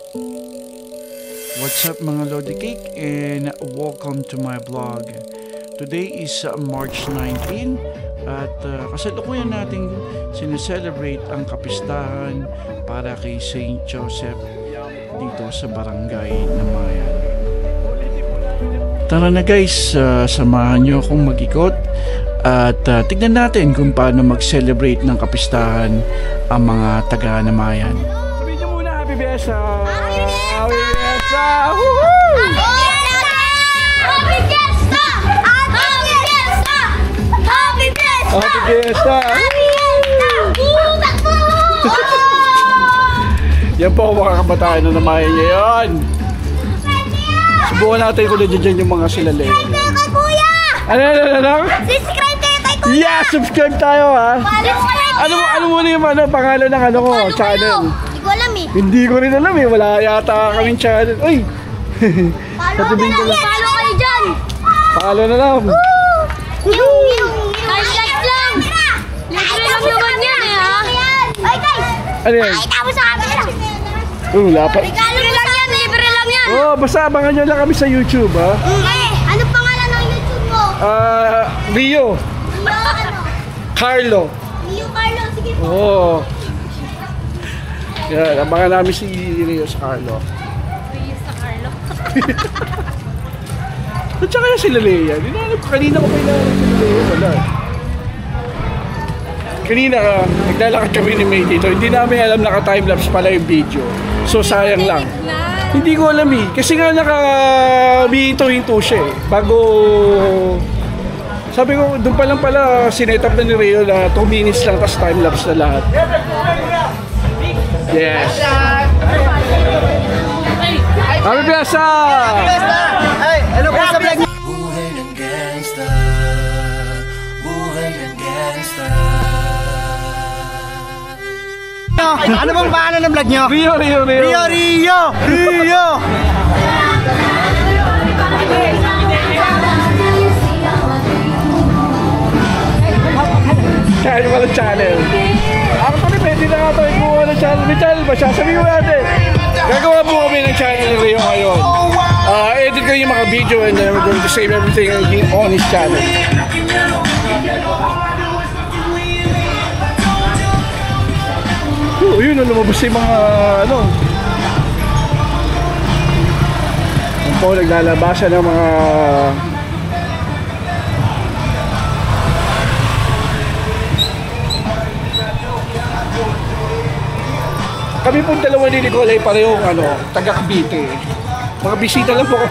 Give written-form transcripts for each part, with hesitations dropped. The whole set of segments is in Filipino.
What's up mga Lodi Cake and welcome to my vlog. Today is March 19 at kasalukuyan nating sineselebrate ang kapistahan para kay Saint Joseph dito sa Barangay Namayan. Tara na guys, samahan nyo akong mag-ikot at tignan natin kung paano mag-celebrate ng kapistahan ang mga taga-Namayan. Sabihin nyo muna, Happy Fiesta! Happy Fiesta! Woohoo! Happy Fiesta! Happy Fiesta! Happy Fiesta! Happy Fiesta! Happy Fiesta! Yan po mga kabataan na Namayan ngayon. Subukan natin kung nandiyan yung mga silali. Subscribe kayo kay Kuya! Ano? Subscribe kayo kay Kuya! Yeah! Subscribe tayo ha! Ano mo na yung pangalan ng channel? Hindi ko alam eh. Hindi ko rin alam eh. Wala yata kaming channel. Uy! Follow kayo dyan! Follow na lang! Guys, like lang! Libre lang naman yan eh ha! Ay guys! Ano yan? Pakita mo sa camera! Lapat. Libre lang yan! Libre lang yan! Oh, basta abangan nyo lang kami sa YouTube ha. Ano pangalan ng YouTube mo? Rio. Rio ano? Carlo. Rio Carlo, sige po. Oo. Yan, abangan namin si Rio sa Carlo. Rio sa Carlo. At saka yung sila Lea. Kanina ko pa inaanap sila Lea. Wala. Kanina naglalakad kami ni May dito. Hindi namin alam naka-timelapse pala yung video. So sayang lang. Hindi ko alam eh. Kasi nga naka-hinto-hinto siya eh. Bago... Sabi ko, doon pa lang pala sinetap na ni Rio na 2 minutes lang tapos timelapse na lahat. Yes! Happy Fiesta! Ay, ano po sa vlog? Buhay ng gangsta, buhay ng gangsta. Ano bang pangalan ng vlog nyo? Rio! Kaya mo ng channel. Ako pa rin, pwede na nga ito ikuha ng channel. May channel ba siya? Sabihin mo natin. Gagawa po kami ng channel ni Rio ngayon. Edit ko yung mga video and then we're going to save everything on his channel. Yun, lumabas yung mga Yung po, naglalabasan ng mga kami pong dalawa ni Nicole ay parehong taga Cavite. Mga bisita lang po.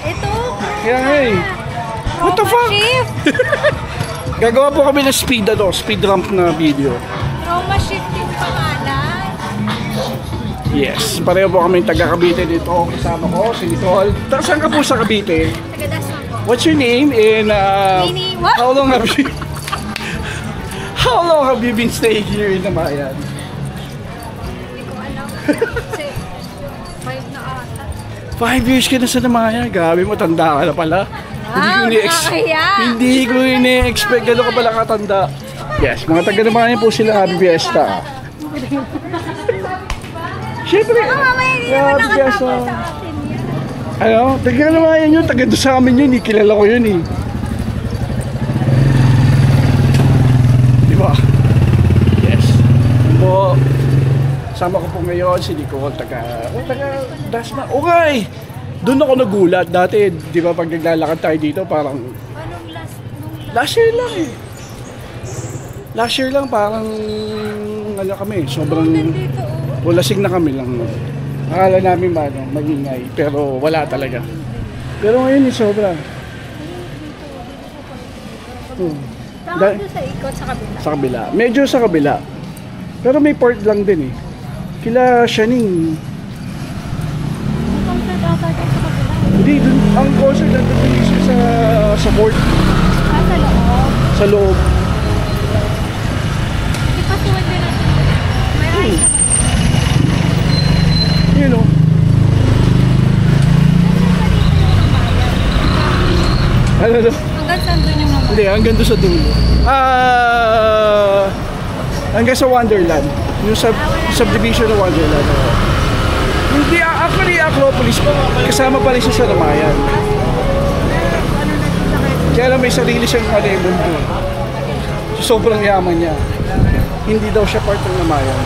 Ito. Kaya nga eh. What the fuck? Gagawa po kami ng speed ramp na video. Trauma shift yung pangalan. Yes, pareho po kami taga Cavite dito. Kasama ko si Nicole. Saan ka po sa Cavite? Taga-Dasma po. What's your name and Nini, what? how long have you been staying here in Namayan? Hindi ko alam. Kasi 5 na ata. 5 years ka na sa Namayan. Gabi mo, tanda ka na pala. Hindi ko ini-expect gano'n ka pala katanda. Yes, mga taga-Namayan po sila. Happy Fiesta. Siyempre, Happy Fiesta. Taga-Namayan yun. Taga doon sa amin yun. Kilala ko yun eh. Diba? Yes. Po, sama ko po ngayon si Nicole. Taga-Dasma. Okay! Doon ako nagulat. Dati, di ba, pag naglalakad tayo dito, parang... Anong Last year lang eh. Last year lang, parang... kami, sobrang... Lasing na kami lang. Akala namin magingay, pero wala talaga. Pero ngayon, sobra. Saan doon sa ikot sa kabila? Sa kabila. Medyo sa kabila. Pero may port lang din eh. Kila Shaning. Concert ata dyan sa kabila. Hindi, dun, ang concert nandun sa port. Sa loob? Sa loob. Hindi pa suwag din natin. May rice na ba? Yun o. Ano? Hanggang saan doon yung mga? Hindi, hanggang doon sa dulo. Hanggang sa Wonderland. Yung subdivision ng Wonderland. Hindi, actually, Acropolis po. Kasama pa rin siya sa Ramayan. Kaya lang may sarili siyang kalibon doon. Sobrang yaman niya. Hindi daw siya part ng Ramayan.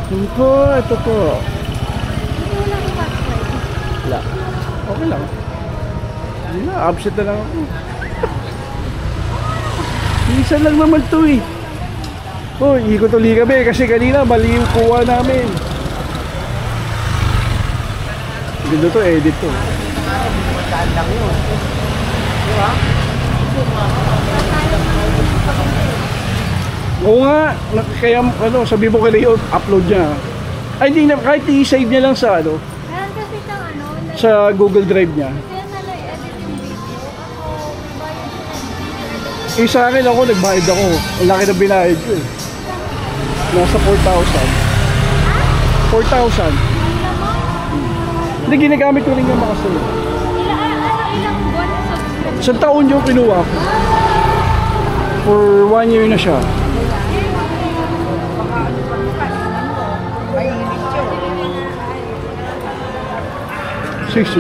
Yun po, ito po. Wala. Okay lang. Hindi na, absent na lang ako. Isa lang naman to eh. Oh, ikot uli kami kasi kanina mali yung kuha namin. Ganda to, edit to. Oo nga, kaya ano, sabi mo kaya upload niya. Ay hindi na, kahit i-save niya lang sa ano, Meron kasi siyang ano, like, sa Google Drive niya. kaya na edit yung video. Ako, bayad ko. Eh sa akin ako, nagbayad ako. Ang laki na binayad ko eh. Nasa 4,000. 4,000. Hindi, ginagamit ko rin yung makasal. Ilang buwan na subscribe? Isang taon yung kinuha ko. For 1 year na siya. Six.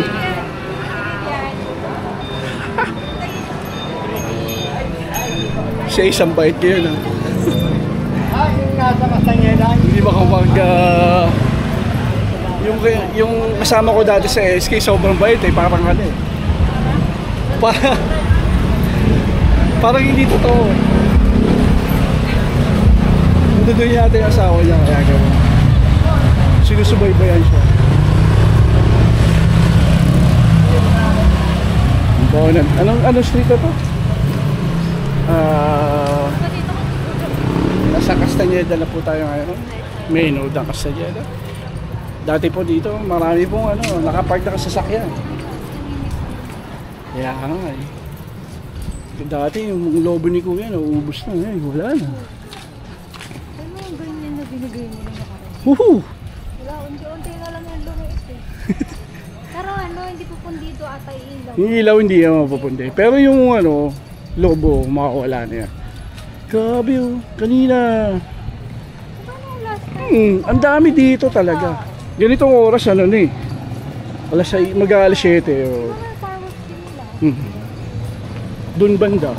Siya isang bait kayo na. Yung nasa Castañeda. Hindi ba kapag yung kasama ko dati sa SK sobrang bait eh, parang ano eh. Parang hindi totoo. Doon yata yung asawa niya kaya gano'n. Sinusubaybayan siya. Anong street na to? Nasa Castañeda na po tayo ngayon. Main road ng Castañeda. Dati po dito, marami pong nakapark na kasasakyan. Kaya nga eh. Dati yung lobo ni Kuya, nauubos na eh. Wala na. Ano yung ganyan na binigay mo na nakaraan? Woohoo! Wala, unti-unti na lang yung lumiit eh. Pero ano, hindi pupundido ata ilaw. Yung ilaw hindi yan mapupunti. Pero yung lobo, makakawala na yan. Grabe oh, kanina. Paano yung last time? Ang dami dito talaga. Ganitong oras na eh. Mag-aalas 7. Oh. Mga fireworks din nila. Doon banda.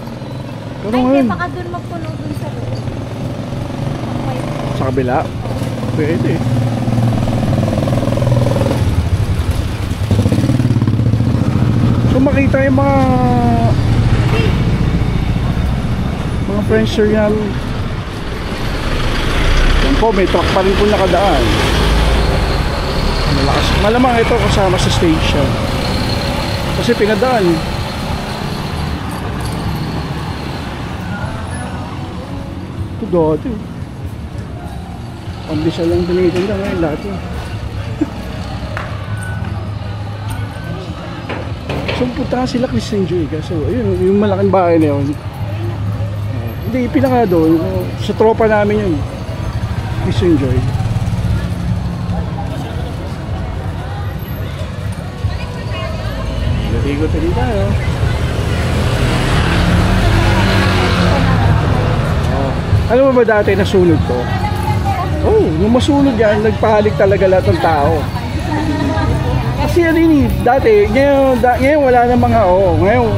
Pero Ay, hindi, ngayon, baka dun magpuno dun sa loob. Okay. sa kabila, pwede. So makita yung mga friendster yan. Yan po, may truck pa rin po nakadaan. Malakas. Malamang ito kasama sa station. Kasi pinadaan. Ito dati. Pambisa lang dinitin lang ngayon dati. So punta sila Christian Joy. So ayun, yung malaking bahay na yun. Hindi, pinaka doon. Sa tropa namin yun. Christian Joy. Ikot na dito tayo. Ano ba dati nasunog to? Oh, nung masunog yan, nagpahalik talaga lahat ng tao. Kasi ano yun, dati, ngayon wala na mga, ngayon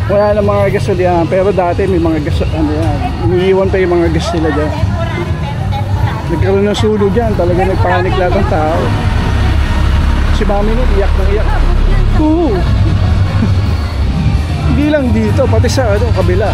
wala na mga gasolina, pero dati may mga gas, iniiwan pa yung mga gas nila dyan. Nagkaroon ng sunog yan, talaga nagpahalik lahat ng tao. Si mami nun, iyak na iyak. Oo. Hindi lang dito, pati sa kabila.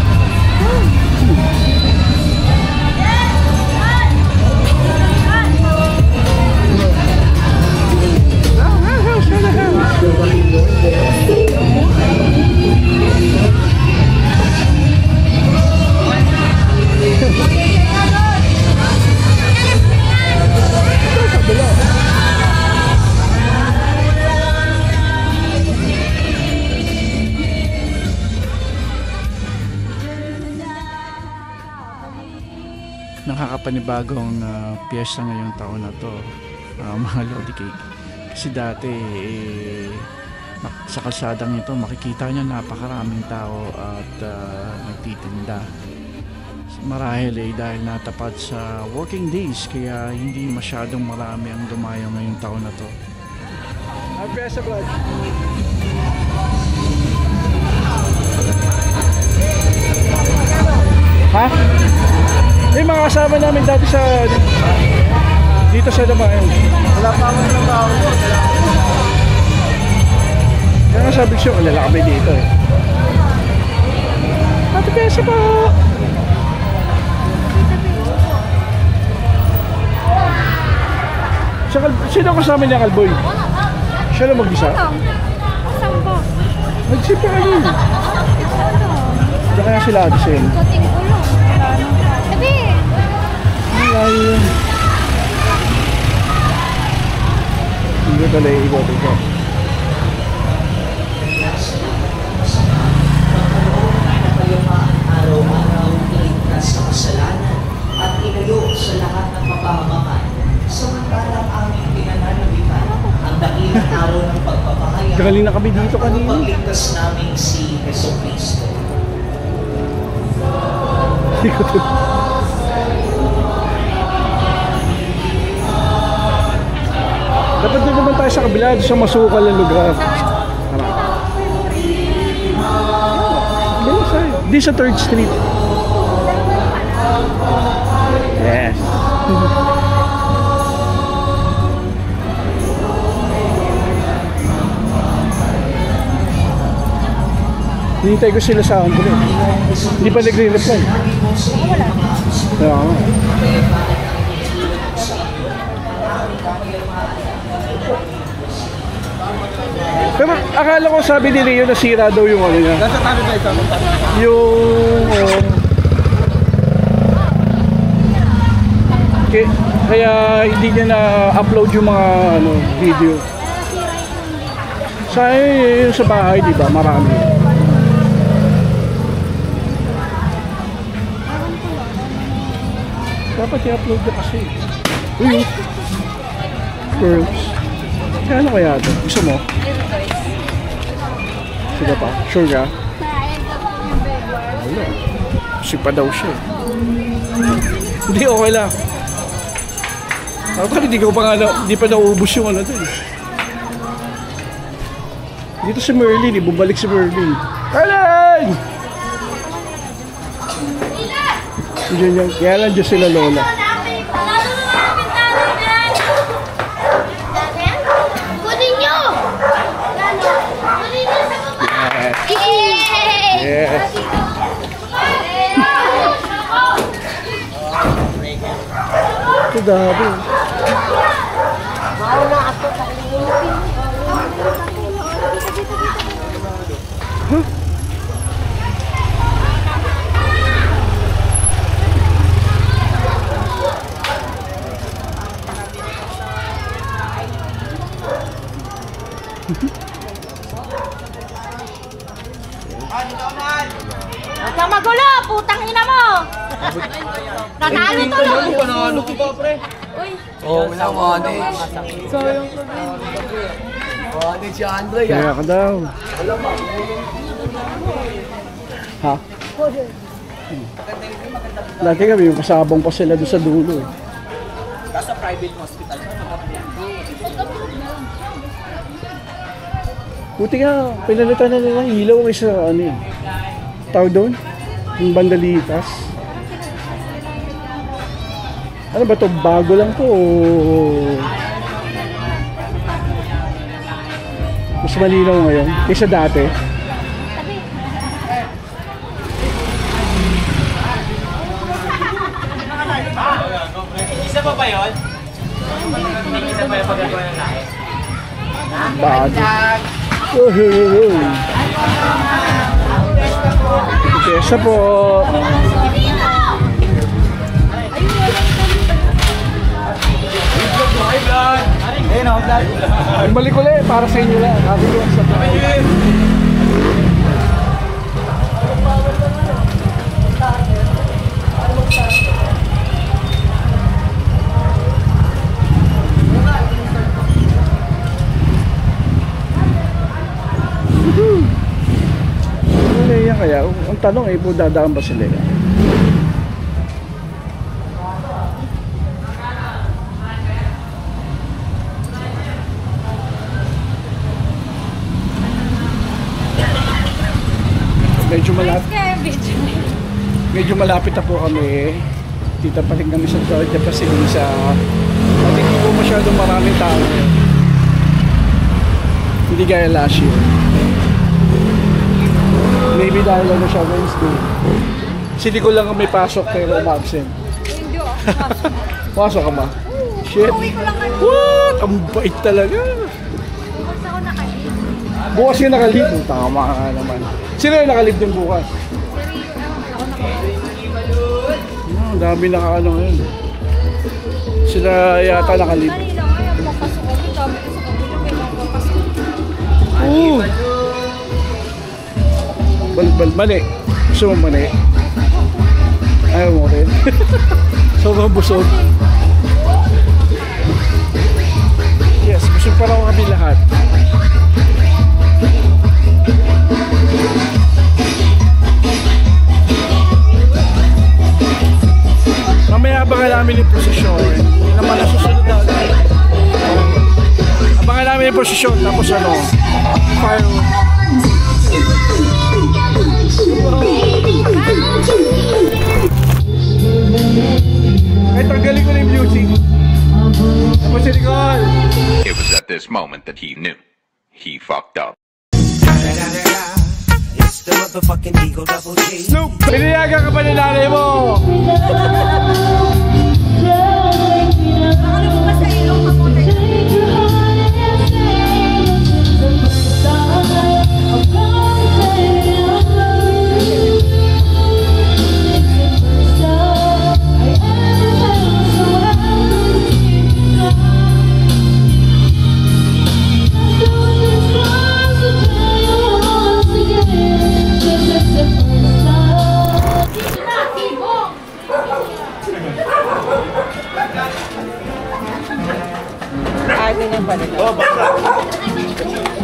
Nakakapanibagong piyesta ngayong taon na to, mga Lodi Cake. Kasi dati sa kalsadang ito makikita nyo napakaraming tao at nagtitinda. Marahil dahil natapat sa working days kaya hindi masyadong marami ang dumayo ngayong taon na to. At best of luck. Ha? Yung mga kasama namin dati sa dito sa Damayan. Wala pa akong trabaho ko. Kaya nga sabi ko, wala kami dito eh. Ate Pesa po! Sino kasama niya, Kalboy? Siya lang mag-isa? Saan ba? Nagsipa ka yun. Diyan kaya sila Addison. Kating ulo. Sabi! Wala yun. Hindi ko talaga ikot ito. Araw-araw iligtas sa kasalanan at inayo sa lahat ng kapahamakan. Samantalang aming pinananabitan ang dakilang araw ng pagpapahayag Galing na kami dito kanina. pagligtas namin si Jesucristo. Hindi ko ito. Dapat din naman tayo sa kabila, sa masukal na lugar. Di sa 3rd Street. Yes. Hinintay ko sila sa Andre. Hindi pa nagre-reply. Wala. Pero akala ko sabi ni Rio nasira daw yung ano niya. Nasa tabi ba ito? Yung kaya hindi niya na-upload yung mga ano, video. Yung sa bahay, di ba? Marami. Dapat i-upload na kasi. Uy! Girls. Kaya ano kaya ito? Gusto mo? Sige pa. Sure ka? Wala. Sipa daw siya. Hindi, okay lang. Ako hindi pa nauubos yung ano dun. Dito si Merlin, bumalik si Merlin. Merlin! Diyan yan. Kaya lang dyan sila Lola. Kunin nyo! Kunin nyo sa baba! Yes. Ito dami. Huh? Huwag kang magulo! Putang ina mo! Nanalo to lang! Panalo ko ba, pre? Oo, wala mo, ate. Sayang ko din. Ate, si Andre, Kaya ka daw. Ha? Dati kami, yung kasabang pa sila doon sa dulo eh. Sa private hospital. Buti nga, pinalitan na nilang ilaw may sa ano yun. Tawag doon? Yung bandalitas. Ano ba to? Bago lang to o... Mas malinaw ngayon kaysa dati. Isa pa ba yun? Isa pa yung pagkagawa ng lahat? Bago. Kesa po. Balik ulit para sa inyo lang. Kaya ang tanong ay po dadaan ba sila? malapit. Medyo malapit na po kami. Dito pa rin kami sa Georgia Pasilisa. At hindi po masyadong maraming tao. Hindi gaya last year. Maybe dahil ano siya Wednesday. Hindi ko lang may pasok pero umabsent. Hindi ako. Pasok ka ba? Shit. Uwi ko lang ano. What? Ang bait talaga. Bukas ako nakalib. Bukas yung nakalib. Tama ka naman. Sino yung nakalib din bukas? Ako nakalib. Ang dami nakaano ngayon. Sila yata nakalib. Kanina ngayon, papasok ako. Dami ko sa kabila. Kaya papasok. Oo. Mali. Gusto mo mali? Ayaw mo rin. Sobrang busog. Yes, busog pa raw kami lahat. Mamaya abangan namin yung prosesyon. Hindi naman nasusunod na. Abangan namin yung prosesyon. Tapos ano, fireworks. Ay, tanggalin ko na yung music. Tapos si Nicole. It was at this moment that he knew. He fucked up. It's the motherfucking Eagle Double G. Snoop, piniyagan ka pa ni nanay mo. Ano mo ba sa ilong kamote?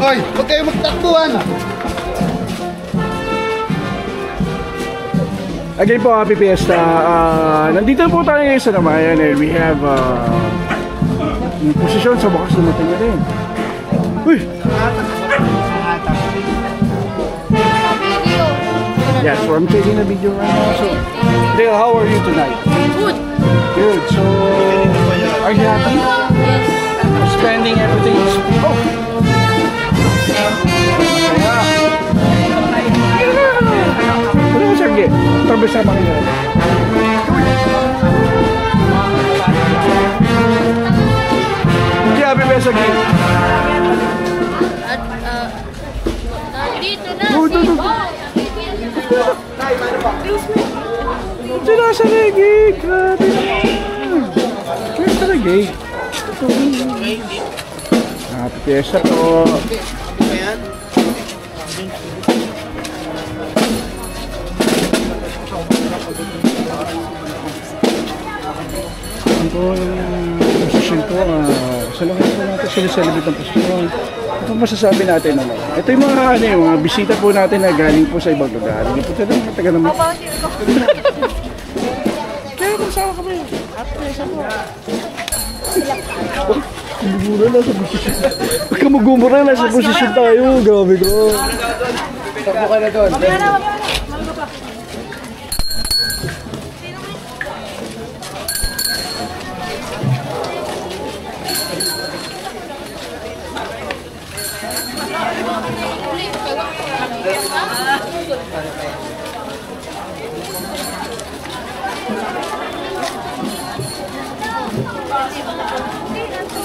Hoy, huwag kayo magtakbuhan. Again po, Happy Fiesta. Nandito po tayo ngayon sa Namayan and we have yung posisyon sa bakas natin na rin. Uy! Yes, so I'm taking a video right now. So, Dale, how are you tonight? Good. Good. So, are you happy? Yes. Spending everything. Oh! Ano mo, Sergey? Tabi sa mga yun. Hindi, Happy Fiesta game. At, nandito na Oh, si ito. Bob. Sila sa reggae. Grabe. Where's the reggae? Happy Fiesta po. Ito po yung posisyon ko. Sa lahat po natin sila-celebrate ng posisyon. Ito masasabi natin ano. Ito yung mga ano yung mga bisita po natin na galing po sa ibang lugar. Hindi po tayo mga taga naman. Kaya kung saan kami. Gumura na sa posisyon. Huwag ka magumura na sa posisyon tayo. Grabe ko. Takbo ka na doon.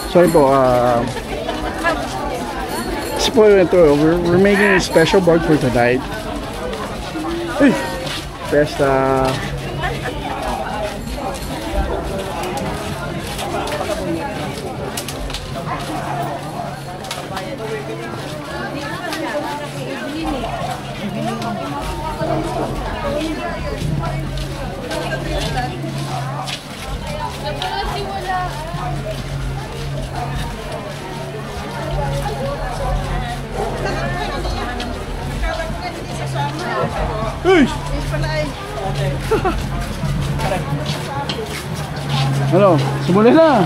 Sorry po, we're making a special vlog for tonight. Hey, Fiesta. Uy! Ano? Sumuli na!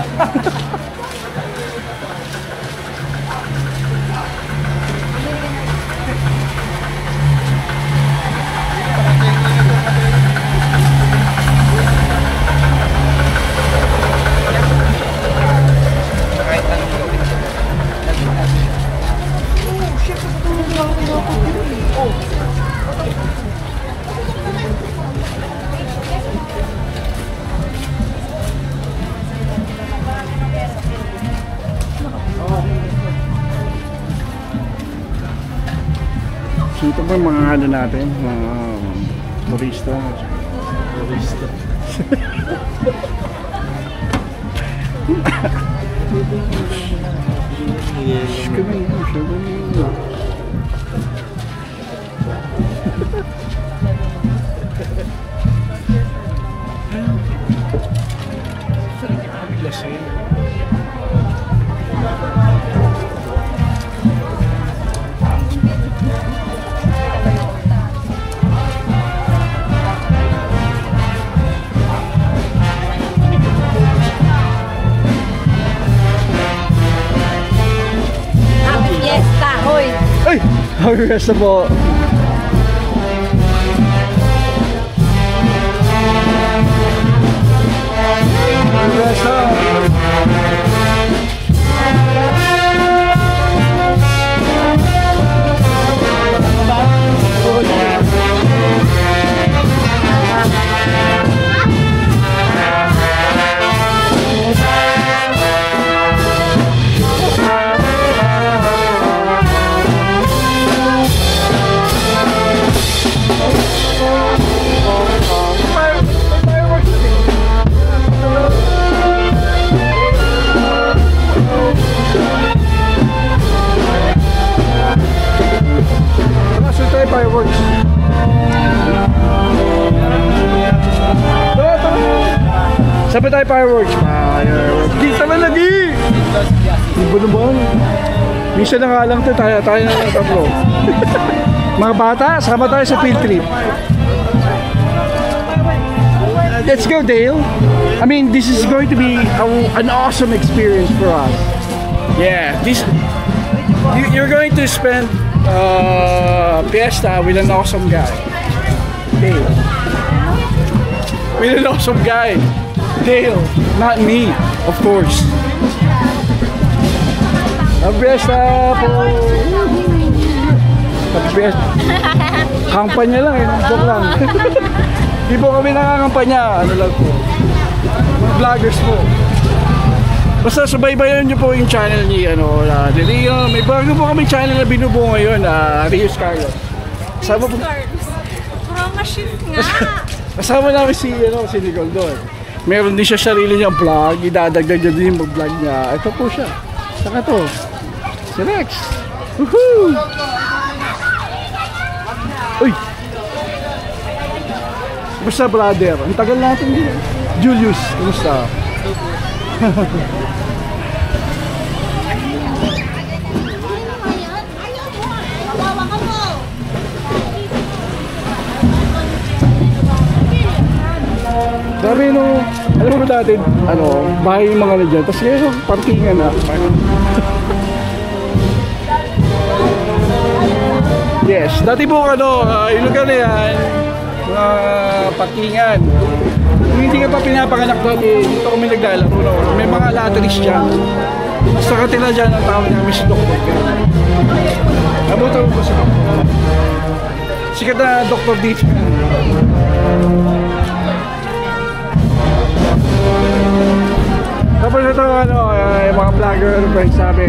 Siyempre mga ano natin, mga barista. Barista. Happy Fiesta, hoy! Ay! Happy Fiesta po! Happy Fiesta! Fireworks. Sabi tayo fireworks. Fireworks. Di naman lagi. Di ba naman? Minsan na nga lang ito. Tayo na lang tatlo. Mga bata, sama tayo sa field trip. Let's go, Dale. I mean, this is going to be an awesome experience for us. Yeah, you're going to spend Fiesta with an awesome guy. Dale. With an awesome guy. Dale. Not me, of course. Ang Fiesta po. Ang Fiesta. Kampanya lang eh. Joke lang. Di po kami nakakampanya. Ano lang po. Mga vloggers po. Basta subaybayan nyo po yung channel ni Rio. May bago po kami channel na binubuo ngayon, Rios Carlos. Kasama po. Promo-shift nga! Kasama namin si Nicole doon. Meron din siya sarili niyang vlog, idadagdag niya din yung vlog niya. Ito po siya. Saka to. Si Rex. Woohoo! Uy! Basta brother, ang tagal natin din. Julius, kumusta? Sabi no, alam mo dati, bahay yung mga dyan, tapos ngayon, parkingan na. Yes, dati po yung lugar na yan, mga parkingan. Kung hindi ka pa pinapanganak dati, dito kami naglalaro, may mga lotteries dyan. Basta katila dyan ang tawag namin si Doktor. Nabutan mo ba si Doktor? Sikat na Doktor dito. Tapos ito yung mga vlogger friends sabi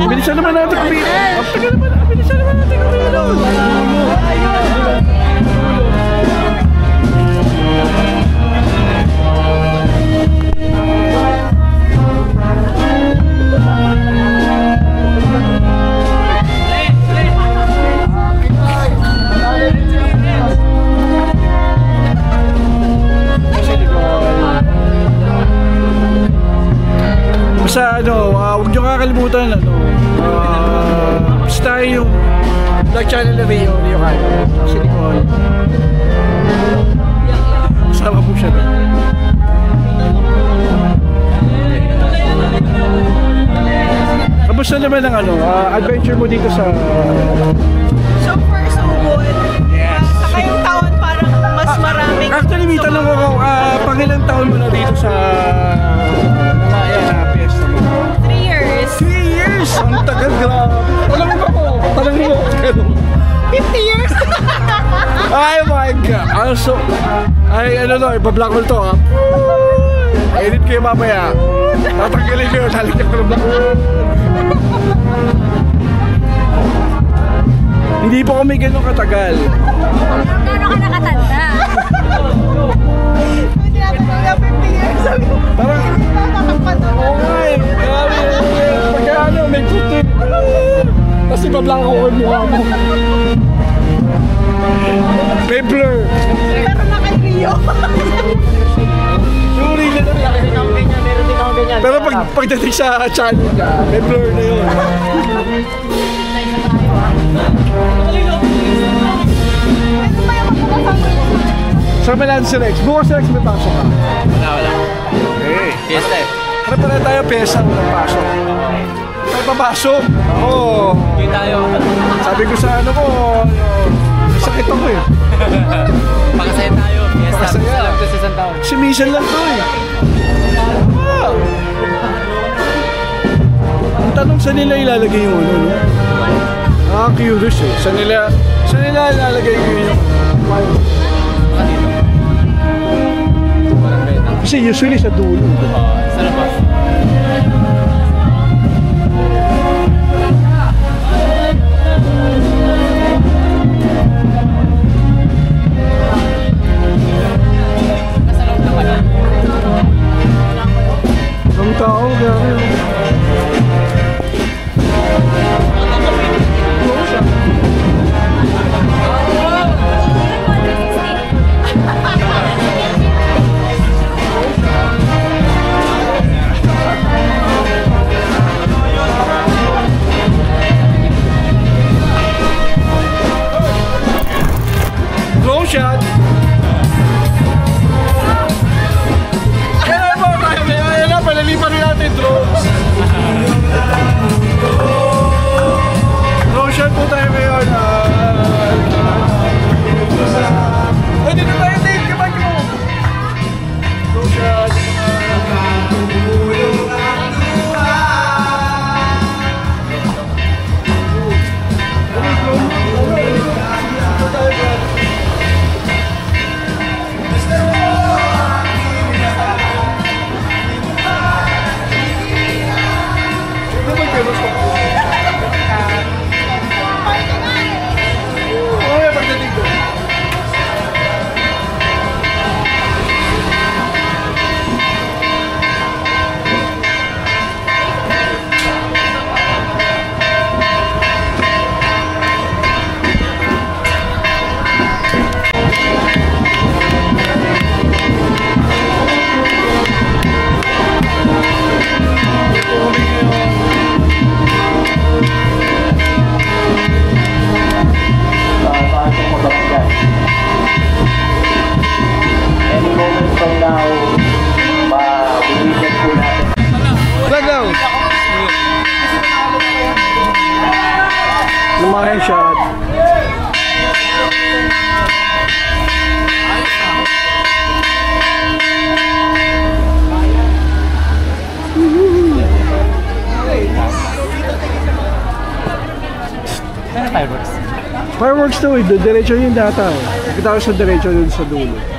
bilisan naman natin kami bilisan naman natin kami basta huwag nyo kakalimutan basta yung vlog channel na Rio Carlos si Nicole kasama po siya doon. Kamusta naman ang adventure mo dito sa So far, so good. yes. Saka yung taon parang mas maraming... Actually, may tanong ako, pang ilang taon mo na dito sa Namaya na Fiesta mo? 3 years. 3 years! Ang tagal, grabe. Alam mo ba ko? Tanong mo ako. 50 years. Oh my God! Also, iba-vlog ko to ha. Edit kayo mamaya. Tatanggalin ko yun, lalagyan ko ng bakit. Hindi po kami ganun katagal. Gano'n ka nakatanda? Parang, oo nga eh. Grabe, pagka ano, may puti. Tapos ibablangko ko yung mukha mo. May blur. Pero nakagriyo. Yung rin na lang. Pero pagdating sa channel ka, may blur na yun. Saan ba natin si Rex? Bukas si Rex may pasok ka? Wala. Okay. Fiesta eh. Harap na tayo pesa ng pasok. May papasok. Oo. Hindi tayo. Sabi ko sa ano ko, sakit ako eh. Pakasaya tayo. Fiesta. Pakasaya. Isa lang to sa isang taon. Si Misan lang to eh. Ang tanong sa nila ilalagay yung ano, no? Curious eh. Sa nila ilalagay ko yung kasi usually sa dulo. Sa labas. Nasa loob naman. Ang tao, gano'n. Drone shot! Kaya mo tayo ngayon, ayan na, palalipan rin natin drones. Drone shot po tayo ngayon. Ay, dito tayo, Dave, kabag mo. Drone shot. Lumayan shot. Fireworks. Fireworks to eh, diretso yung data eh. Kita ko sa diretso dun sa dulo.